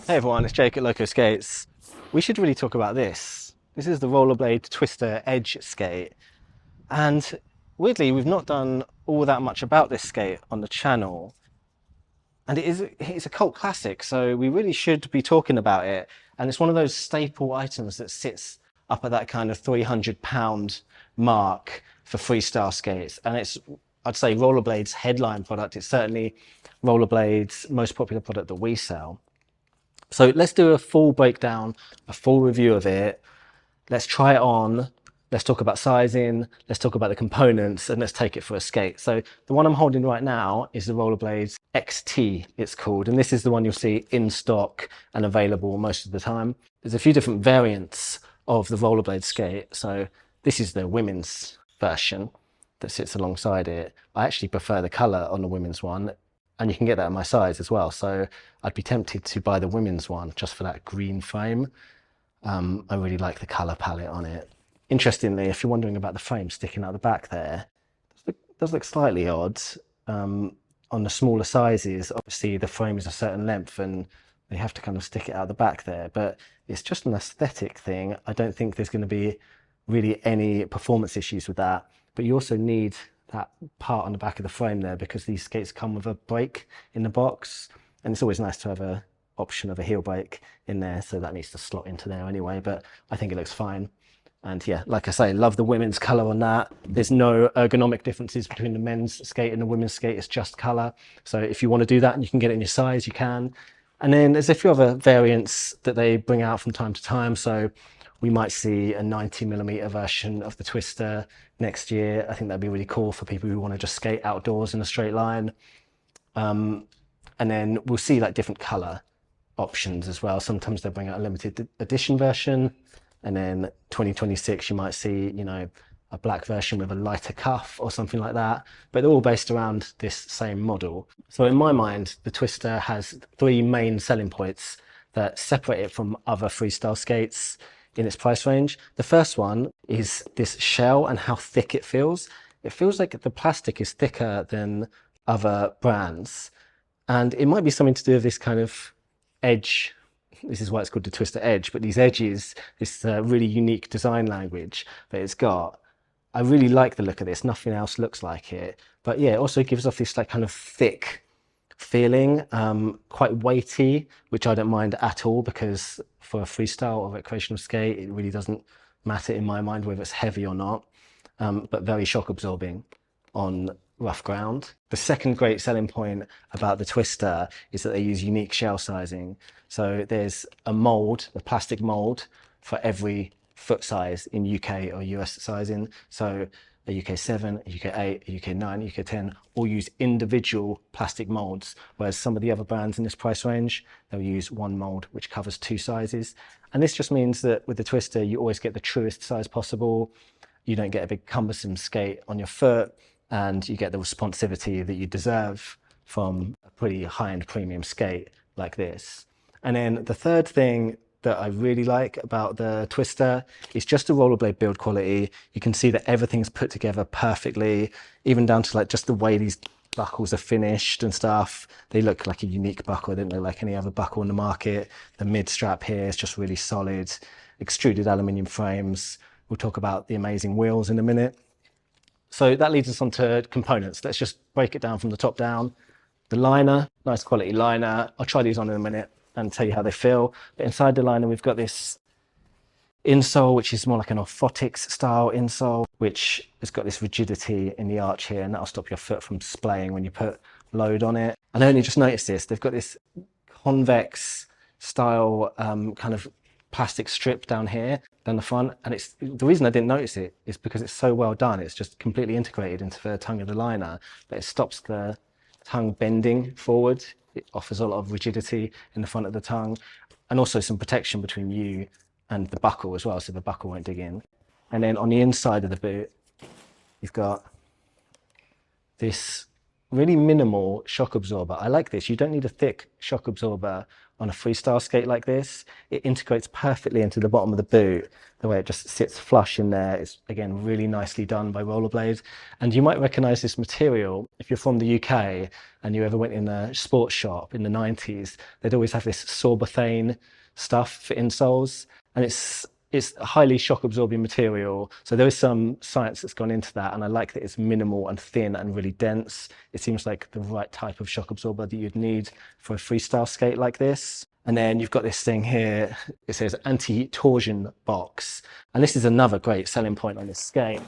Hey everyone, it's Jake at Locoskates. We should really talk about this. This is the Rollerblade Twister Edge skate. And weirdly, we've not done all that much about this skate on the channel. And it's a cult classic, so we really should be talking about it. And it's one of those staple items that sits up at that kind of £300 mark for freestyle skates. And it's, I'd say, Rollerblade's headline product. It's certainly Rollerblade's most popular product that we sell. So let's do a full breakdown, a full review of it. Let's try it on. Let's talk about sizing. Let's talk about the components, and let's take it for a skate. So the one I'm holding right now is the Rollerblade XT, it's called. And this is the one you'll see in stock and available most of the time. There's a few different variants of the Rollerblade skate. So this is the women's version that sits alongside it. I actually prefer the color on the women's one. And you can get that in my size as well. So I'd be tempted to buy the women's one just for that green frame. I really like the color palette on it. Interestingly, if you're wondering about the frame sticking out the back there, it does look slightly odd. On the smaller sizes, obviously the frame is a certain length and they have to kind of stick it out the back there, but it's just an aesthetic thing. I don't think there's going to be really any performance issues with that, but you also need that part on the back of the frame there because these skates come with a brake in the box, and it's always nice to have an option of a heel brake in there, so that needs to slot into there anyway, but I think it looks fine. And yeah, like I say, love the women's color on that. There's no ergonomic differences between the men's skate and the women's skate, it's just color. So if you want to do that and you can get it in your size, you can. And then there's a few other variants that they bring out from time to time. So we might see a 90mm version of the Twister next year. I think that'd be really cool for people who want to just skate outdoors in a straight line. And then we'll see like different color options as well. Sometimes they bring out a limited edition version. And then 2026, you might see, you know, a black version with a lighter cuff or something like that. But they're all based around this same model. So in my mind, the Twister has three main selling points that separate it from other freestyle skates in its price range. The first one is this shell and how thick it feels. It feels like the plastic is thicker than other brands. And it might be something to do with this kind of edge. This is why it's called the Twister Edge, but these edges, this really unique design language that it's got. I really like the look of this. Nothing else looks like it. But yeah, it also gives off this like kind of thick feeling, quite weighty, which I don't mind at all because for a freestyle or recreational skate, it really doesn't matter in my mind whether it's heavy or not, but very shock absorbing on rough ground. The second great selling point about the Twister is that they use unique shell sizing. So there's a mold, a plastic mold for every foot size in UK or US sizing. So a UK 7, a UK 8, a UK 9, a UK 10 all use individual plastic molds, whereas some of the other brands in this price range, they'll use one mold which covers two sizes. And this just means that with the Twister, you always get the truest size possible. You don't get a big cumbersome skate on your foot, and you get the responsivity that you deserve from a pretty high-end premium skate like this. And then the third thing that I really like about the Twister is just the rollerblade build quality. You can see that everything's put together perfectly, even down to like just the way these buckles are finished and stuff. They look like a unique buckle. They don't look like any other buckle on the market. The mid strap here is just really solid, extruded aluminium frames. We'll talk about the amazing wheels in a minute. So that leads us on to components. Let's just break it down from the top down. The liner, nice quality liner. I'll try these on in a minute and tell you how they feel. But inside the liner, we've got this insole, which is more like an orthotics style insole, which has got this rigidity in the arch here, and that'll stop your foot from splaying when you put load on it. And I only just noticed this. They've got this convex style kind of plastic strip down here, down the front, and it's the reason I didn't notice it is because it's so well done. It's just completely integrated into the tongue of the liner, but it stops the tongue bending forward. It offers a lot of rigidity in the front of the tongue, and also some protection between you and the buckle as well, so the buckle won't dig in. And then on the inside of the boot, you've got this really minimal shock absorber. I like this. You don't need a thick shock absorber on a freestyle skate like this. It integrates perfectly into the bottom of the boot, the way it just sits flush in there. It's, again, really nicely done by Rollerblade. And you might recognize this material if you're from the UK and you ever went in a sports shop in the 90s. They'd always have this sorbethane stuff for insoles, and it's highly shock absorbing material. So there is some science that's gone into that, and I like that it's minimal and thin and really dense. It seems like the right type of shock absorber that you'd need for a freestyle skate like this. And then you've got this thing here, it says anti-torsion box. And this is another great selling point on this skate.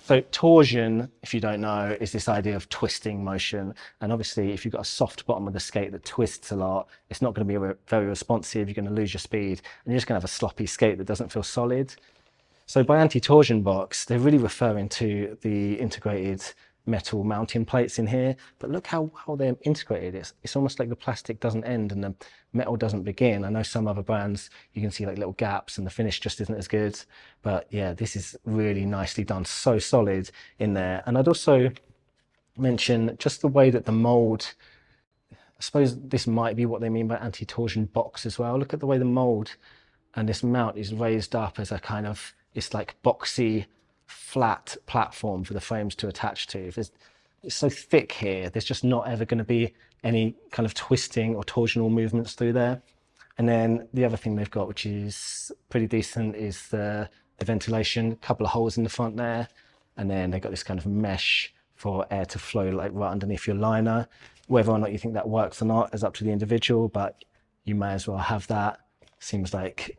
So torsion, if you don't know, is this idea of twisting motion. And obviously, if you've got a soft bottom of the skate that twists a lot, it's not going to be very responsive. You're going to lose your speed, and you're just going to have a sloppy skate that doesn't feel solid. So by anti-torsion box, they're really referring to the integrated metal mounting plates in here. But look how well they're integrated. It's almost like the plastic doesn't end and the metal doesn't begin. I know some other brands, you can see like little gaps and the finish just isn't as good. But yeah, this is really nicely done, so solid in there. And I'd also mention just the way that the mold, I suppose this might be what they mean by anti-torsion box as well. Look at the way the mold and this mount is raised up as a kind of, it's like boxy, flat platform for the frames to attach to. It's so thick here, there's just not ever going to be any kind of twisting or torsional movements through there. And then the other thing they've got, which is pretty decent, is the ventilation. A couple of holes in the front there, and then they've got this kind of mesh for air to flow like right underneath your liner. Whether or not you think that works or not is up to the individual, but you may as well have that. Seems like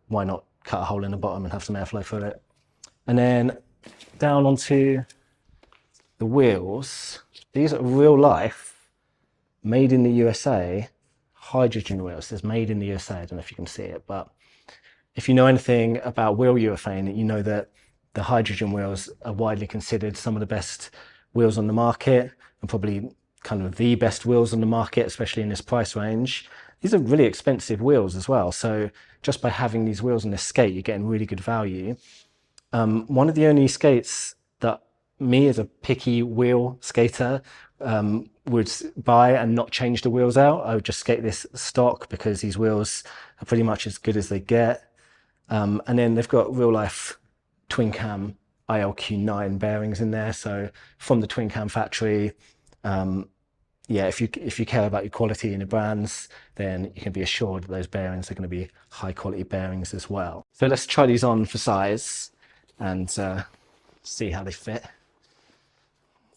why not cut a hole in the bottom and have some airflow through it. And then down onto the wheels. These are real life, made in the USA, hydrogen wheels. There's made in the USA, I don't know if you can see it, but if you know anything about wheel urethane, you know that the hydrogen wheels are widely considered some of the best wheels on the market, and probably kind of the best wheels on the market, especially in this price range. These are really expensive wheels as well. So just by having these wheels on this skate, you're getting really good value. One of the only skates that me as a picky wheel skater would buy and not change the wheels out. I would just skate this stock because these wheels are pretty much as good as they get. And then they've got real life twin cam ILQ9 bearings in there. So from the twin cam factory, yeah, if you care about your quality in your brands, then you can be assured that those bearings are going to be high quality bearings as well. So let's try these on for size and see how they fit.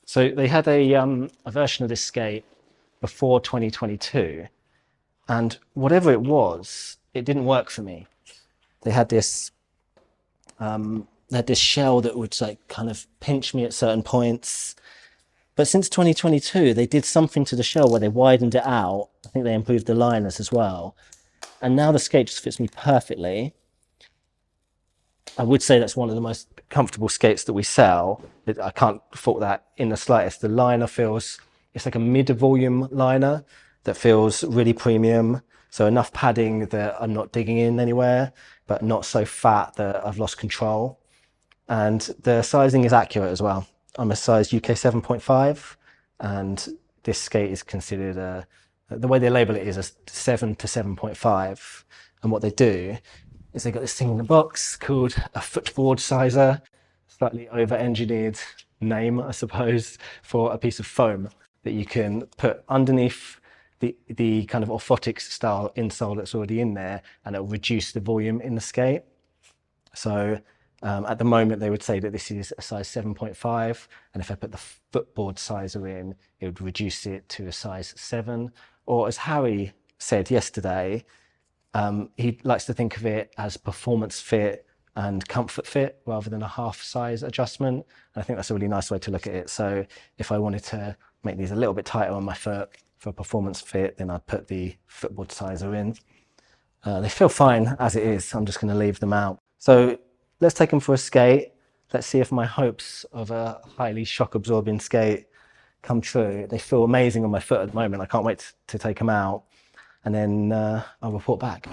So they had a version of this skate before 2022, and whatever it was, it didn't work for me. They had this shell that would like kind of pinch me at certain points. But since 2022, they did something to the shell where they widened it out. I think they improved the liners as well. And now the skate just fits me perfectly. I would say that's one of the most comfortable skates that we sell. I can't fault that in the slightest. The liner feels, it's like a mid-volume liner that feels really premium. So enough padding that I'm not digging in anywhere, but not so fat that I've lost control. And the sizing is accurate as well. I'm a size UK 7.5, and this skate is considered the way they label it is a 7 to 7.5. And what they do is they got this thing in the box called a footboard sizer, slightly over-engineered name, I suppose, for a piece of foam that you can put underneath the kind of orthotics style insole that's already in there, and it'll reduce the volume in the skate. So at the moment, they would say that this is a size 7.5, and if I put the footboard sizer in, it would reduce it to a size 7. Or as Harry said yesterday, he likes to think of it as performance fit and comfort fit rather than a half size adjustment. And I think that's a really nice way to look at it. So if I wanted to make these a little bit tighter on my foot for a performance fit, then I'd put the footboard sizer in. They feel fine as it is. I'm just going to leave them out. So let's take them for a skate. Let's see if my hopes of a highly shock absorbing skate come true. They feel amazing on my foot at the moment. I can't wait to take them out, and then I'll report back.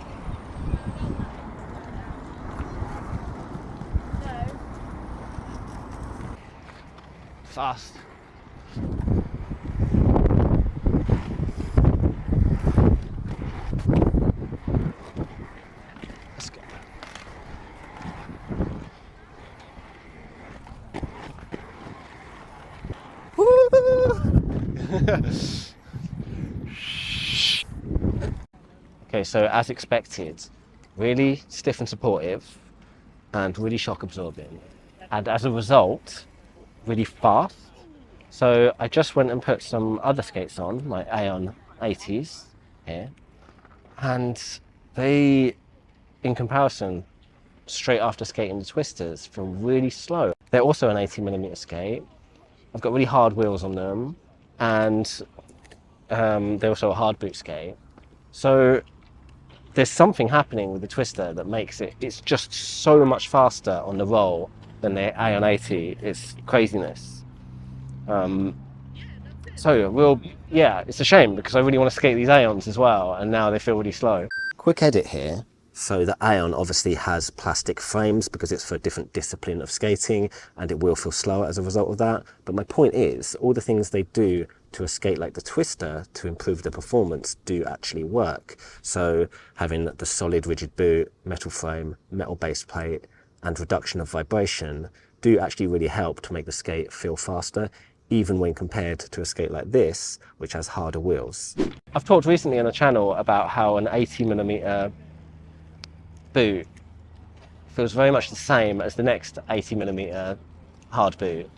Fast. Okay, so as expected, really stiff and supportive and really shock absorbing. And as a result, really fast. So I just went and put some other skates on, my Aeon 80s here. And they, in comparison, straight after skating the Twisters, feel really slow. They're also an 80mm skate. I've got really hard wheels on them. And they're also a hard boot skate. So there's something happening with the Twister that makes it's just so much faster on the roll than the Aeon 80. It's craziness. Yeah, it's a shame because I really want to skate these Aeons as well, and now they feel really slow. Quick edit here. So the Aeon obviously has plastic frames because it's for a different discipline of skating, and it will feel slower as a result of that. But my point is, all the things they do to a skate like the Twister to improve the performance do actually work. So having the solid rigid boot, metal frame, metal base plate, and reduction of vibration do actually really help to make the skate feel faster, even when compared to a skate like this, which has harder wheels. I've talked recently on the channel about how an 80mm boot feels very much the same as the next 80mm hard boot.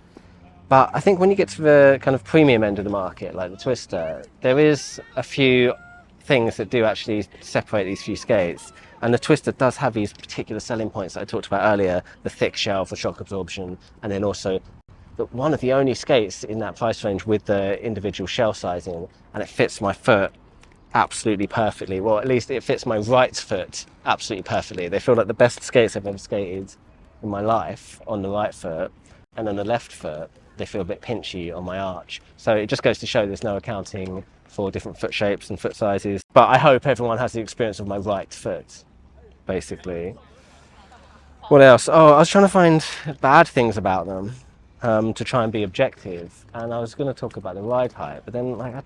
But I think when you get to the kind of premium end of the market, like the Twister, there is a few things that do actually separate these few skates. And the Twister does have these particular selling points that I talked about earlier, the thick shell for shock absorption, and then also one of the only skates in that price range with the individual shell sizing, and it fits my foot absolutely perfectly. Well, at least it fits my right foot absolutely perfectly. They feel like the best skates I've ever skated in my life on the right foot, and on the left foot they feel a bit pinchy on my arch. So it just goes to show there's no accounting for different foot shapes and foot sizes. But I hope everyone has the experience of my right foot, basically. What else? Oh, I was trying to find bad things about them. To try and be objective, and I was going to talk about the ride height, but then I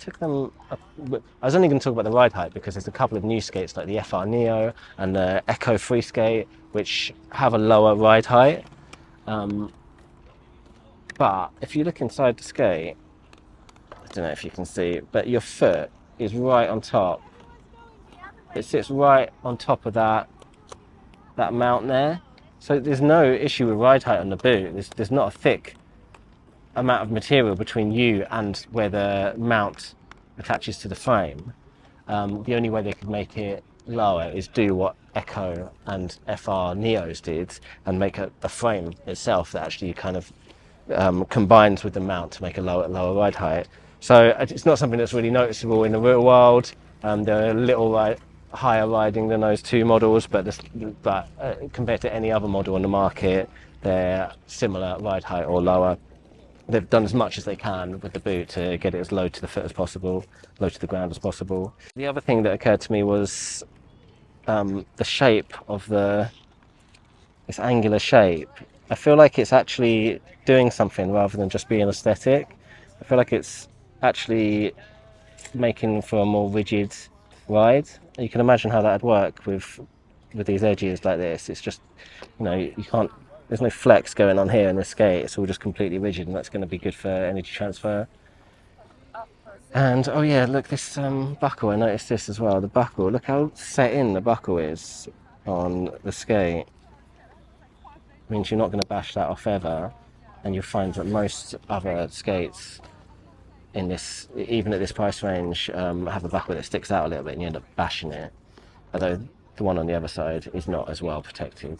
was only going to talk about the ride height because there's a couple of new skates like the FR Neo and the Echo Free Skate which have a lower ride height, but if you look inside the skate, I don't know if you can see, but your foot is right on top. It sits right on top of that mount there, so there's no issue with ride height on the boot. There's not a thick amount of material between you and where the mount attaches to the frame. The only way they could make it lower is do what Echo and FR Neos did and make a frame itself that actually kind of combines with the mount to make a lower ride height. So it's not something that's really noticeable in the real world. They're a little higher riding than those two models, but compared to any other model on the market, they're similar ride height or lower. They've done as much as they can with the boot to get it as low to the foot as possible, low to the ground as possible. The other thing that occurred to me was the shape of this angular shape. I feel like it's actually doing something rather than just being aesthetic. I feel like it's actually making for a more rigid ride. You can imagine how that'd work with these edges like this. It's just, you can't. There's no flex going on here in this skate, it's all just completely rigid, and that's going to be good for energy transfer. And oh yeah, look, this buckle, I noticed this as well, the buckle, look how set in the buckle is on the skate. It means you're not going to bash that off ever, and you'll find that most other skates in this, even at this price range, have a buckle that sticks out a little bit and you end up bashing it, although the one on the other side is not as well protected.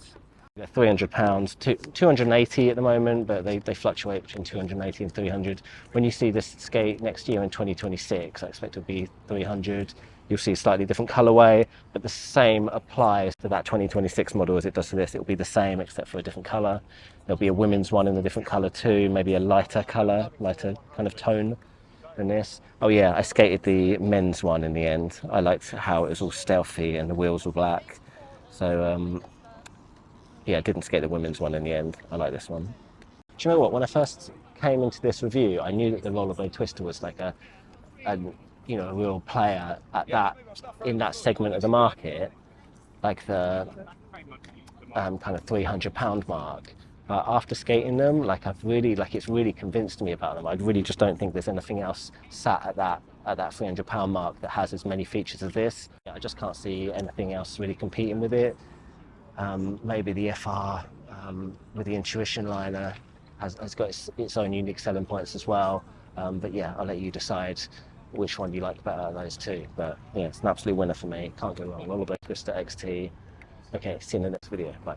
They're £300, 280 at the moment, but they fluctuate between 280 and 300. When you see this skate next year in 2026, I expect it'll be 300. You'll see a slightly different colorway, but the same applies to that 2026 model as it does to this. It'll be the same except for a different color. There'll be a women's one in a different color too, maybe a lighter color, lighter kind of tone than this. Oh yeah, I skated the men's one in the end. I liked how it was all stealthy and the wheels were black. So yeah, I didn't skate the women's one in the end. I like this one. Do you know what? When I first came into this review, I knew that the Rollerblade Twister was like a real player in that segment of the market, like the kind of £300 mark. but after skating them, like it's really convinced me about them. I really just don't think there's anything else sat at that 300 pound mark that has as many features as this. I just can't see anything else really competing with it. Maybe the FR with the Intuition liner has got its own unique selling points as well. But yeah, I'll let you decide which one you like better out of those two. But yeah, it's an absolute winner for me. Can't go wrong. Rollerblade Twister XT. Okay, see you in the next video. Bye.